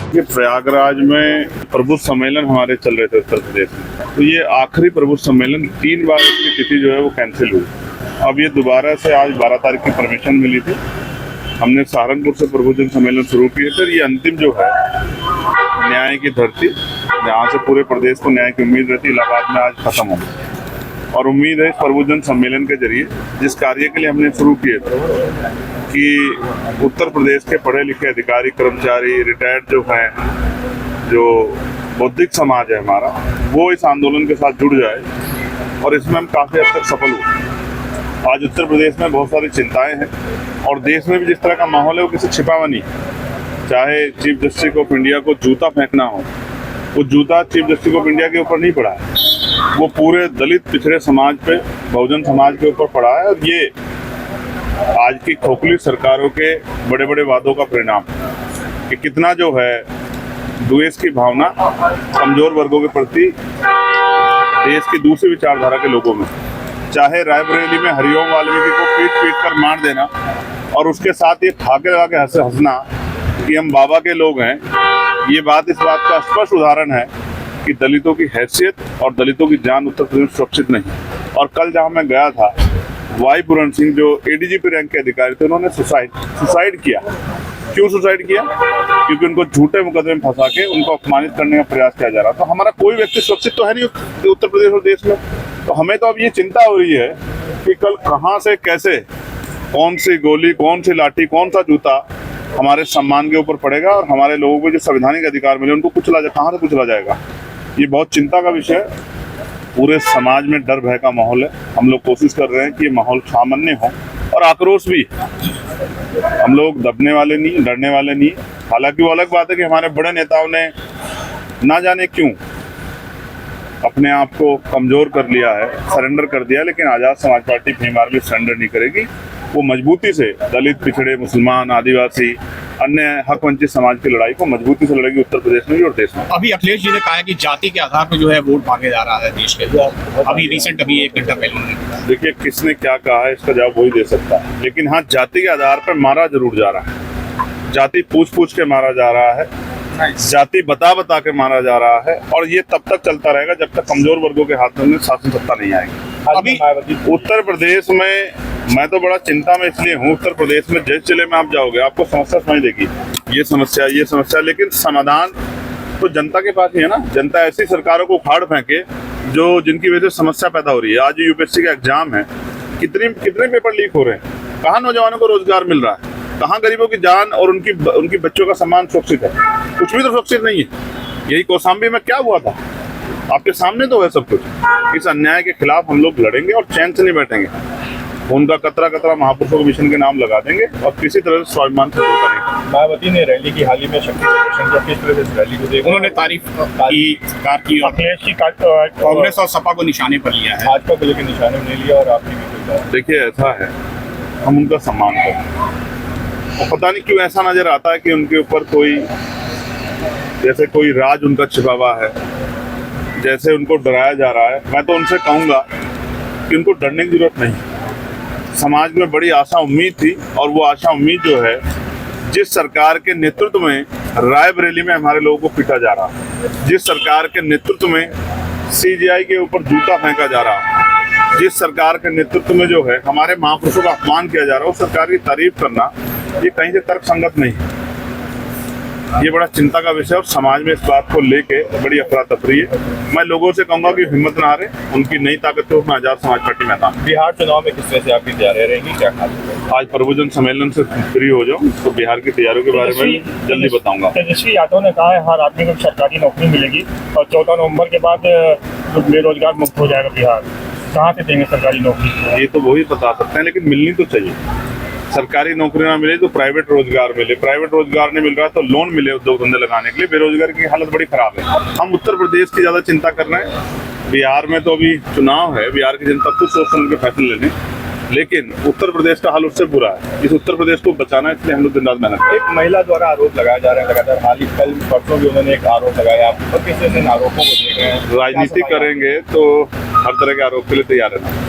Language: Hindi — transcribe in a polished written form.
ये प्रयागराज में प्रबुद्ध सम्मेलन हमारे चल रहे थे उत्तर प्रदेश में, तो ये आखिरी प्रबुद्ध सम्मेलन 3 बार इसकी तिथि जो है वो कैंसिल हुई। अब ये दोबारा से आज 12 तारीख की परमिशन मिली थी। हमने सहारनपुर से प्रबुद्ध सम्मेलन शुरू किए थे। ये अंतिम जो है न्याय की धरती, जहाँ से पूरे प्रदेश को न्याय की उम्मीद रहती, इलाहाबाद में आज खत्म हो गई। और उम्मीद है इस प्रबुद्ध सम्मेलन के जरिए जिस कार्य के लिए हमने शुरू किए थे कि उत्तर प्रदेश के पढ़े लिखे अधिकारी, कर्मचारी, रिटायर्ड जो हैं, जो बौद्धिक समाज है हमारा, वो इस आंदोलन के साथ जुड़ जाए, और इसमें हम काफ़ी हद तक सफल हुए। आज उत्तर प्रदेश में बहुत सारी चिंताएं हैं, और देश में भी जिस तरह का माहौल है वो किसी छिपा हुआ नहीं। चाहे चीफ जस्टिस ऑफ इंडिया को जूता फेंकना हो, वो जूता चीफ जस्टिस ऑफ इंडिया के ऊपर नहीं पड़ा है, वो पूरे दलित पिछड़े समाज पे, बहुजन समाज के ऊपर पड़ा है। और ये आज की खोखली सरकारों के बड़े बड़े वादों का परिणाम कि कितना जो है द्वेष की भावना कमजोर वर्गों के प्रति देश की दूसरी विचारधारा के लोगों में, चाहे रायबरेली में हरिओम वाल्मीकि को पीट कर मार देना और उसके साथ ये ठाके लगा के हंसना कि हम बाबा के लोग हैं, ये बात इस बात का स्पष्ट उदाहरण है कि दलितों की हैसियत और दलितों की जान उत्तर प्रदेश सुरक्षित नहीं। और कल जहां मैं गया था, वाई पूरन सिंह जो एडीजीपी रैंक के अधिकारी थे, उन्होंने सुसाइड किया। क्यों सुसाइड किया? क्योंकि उनको झूठे मुकदमे में फंसा के उनको अपमानित करने का प्रयास किया जा रहा। तो हमारा कोई व्यक्ति सुरक्षित तो है नहीं उत्तर प्रदेश और देश में। तो हमें तो अब ये चिंता हो रही है कि कल कहाँ से कैसे, कौन सी गोली, कौन सी लाठी, कौन सा जूता हमारे सम्मान के ऊपर पड़ेगा और हमारे लोगों को जो संवैधानिक अधिकार मिले उनको कहाँ से कुचला जाएगा। ये बहुत चिंता का विषय है। पूरे समाज में डर भय का माहौल है। हम लोग कोशिश कर रहे हैं कि ये माहौल सामान्य हो, और आक्रोश भी। हम लोग दबने वाले नहीं, डरने वाले नहीं। हालांकि वो अलग बात है कि हमारे बड़े नेताओं ने ना जाने क्यों अपने आप को कमजोर कर लिया है, सरेंडर कर दिया, लेकिन आज़ाद समाज पार्टी भीम आर्मी सरेंडर नहीं करेगी। वो मजबूती से दलित, पिछड़े, मुसलमान, आदिवासी, अन्य हक वंचित समाज की लड़ाई को मजबूती से लड़ेगी उत्तर प्रदेश में भी और देश में। अभी अखिलेश जी ने कहा है कि जाति के आधार पर जो है वोट मांगे जा रहा है देश के। अभी 1 घंटा पहले देखिए किसने क्या कहा है, इसका जवाब वही दे सकता है। लेकिन हाँ, जाति के आधार पर मारा जरूर जा रहा है। जाति पूछ के मारा जा रहा है, जाति बता के मारा जा रहा है, और ये तब तक चलता रहेगा जब तक कमजोर वर्गों के हाथ में शासन सत्ता नहीं आएगी। अभी उत्तर प्रदेश में मैं तो बड़ा चिंता में इसलिए हूँ। उत्तर प्रदेश में जिस जिले में आप जाओगे आपको समस्या समझ देगी, ये समस्या, लेकिन समाधान तो जनता के पास ही है ना। जनता ऐसी सरकारों को उखाड़ फेंके जो जिनकी वजह से समस्या पैदा हो रही है। आज यूपीएससी का एग्जाम है, कितने पेपर लीक हो रहे हैं, कहाँ नौजवानों को रोजगार मिल रहा है, कहाँ गरीबों की जान और उनकी बच्चों का सम्मान सुरक्षित है? कुछ भी तो सुरक्षित नहीं है। यही कौशाम्बी में क्या हुआ था, आपके सामने तो है सब कुछ। इस अन्याय के खिलाफ हम लोग लड़ेंगे और चैन से नहीं बैठेंगे। उनका कतरा महापुरुषों के मिशन के नाम लगा देंगे और किसी तरह से स्वाभिमान से दूर करेंगे। मायावती ने रैली की हाल ही में शक्ति प्रदर्शन किया, किस तरह से रैली को देखा? उन्होंने तारीफ की सरकार की, अखिलेश की कांग्रेस और सपा को निशाने पर लिया है। भाजपा को लेकर निशाने नहीं लिया, और आपने भी देखिए ऐसा है, हम उनका सम्मान करते हैं। और पता नहीं क्यों ऐसा नजर आता है कि उनके ऊपर जैसे कोई राज उनका छिपा हुआ है, जैसे उनको डराया जा रहा है। मैं तो उनसे कहूँगा कि उनको डरने की जरूरत नहीं। समाज में बड़ी आशा उम्मीद थी, और वो आशा उम्मीद जो है, जिस सरकार के नेतृत्व में रायबरेली में हमारे लोगों को पीटा जा रहा, जिस सरकार के नेतृत्व में सीजेआई के ऊपर जूता फेंका जा रहा, जिस सरकार के नेतृत्व में जो है हमारे महापुरुषों का अपमान किया जा रहा है, उस सरकार की तारीफ करना ये कहीं से तर्कसंगत नहीं है। ये बड़ा चिंता का विषय, और समाज में इस बात को लेके बड़ी अफरा तफरी है। मैं लोगों से कहूंगा कि हिम्मत ना हारे, उनकी नई ताकत को मैं आजाद समाज पार्टी में आता हूँ। बिहार चुनाव में किस तरह से आपकी तैयारियां रहेंगी, क्या खास? आज प्रबुद्ध सम्मेलन से फ्री हो जाऊँ तो बिहार की तैयारियों के बारे में जल्दी बताऊंगा। तेजस्वी यादव ने कहा है हर आदमी को सरकारी नौकरी मिलेगी, और 14 नवंबर के बाद बेरोजगार मुक्त हो जाएगा बिहार। कहाँ से देंगे सरकारी नौकरी? ये तो वही बता सकते हैं, लेकिन मिलनी तो चाहिए। सरकारी नौकरी ना मिले तो प्राइवेट रोजगार मिले, प्राइवेट रोजगार नहीं मिल रहा तो लोन मिले उद्योग धंधे लगाने के लिए। बेरोजगार की हालत बड़ी खराब है। हम उत्तर प्रदेश की ज्यादा चिंता कर रहे हैं। बिहार में तो अभी चुनाव है, बिहार की जनता खुद सोच समझ के फैसले लेने, लेकिन उत्तर प्रदेश का हाल उससे बुरा है। इस उत्तर प्रदेश को बचाना है, इसलिए हम लोग दिन रात मेहनत कर रहे हैं। एक महिला द्वारा आरोप लगाया जा रहा है लगातार, हाल ही कल परसों भी उन्होंने एक आरोप लगाया, और किस तरह से इन आरोपों को देख रहे हैं? राजनीति करेंगे तो हर तरह के आरोप के लिए तैयार रहना।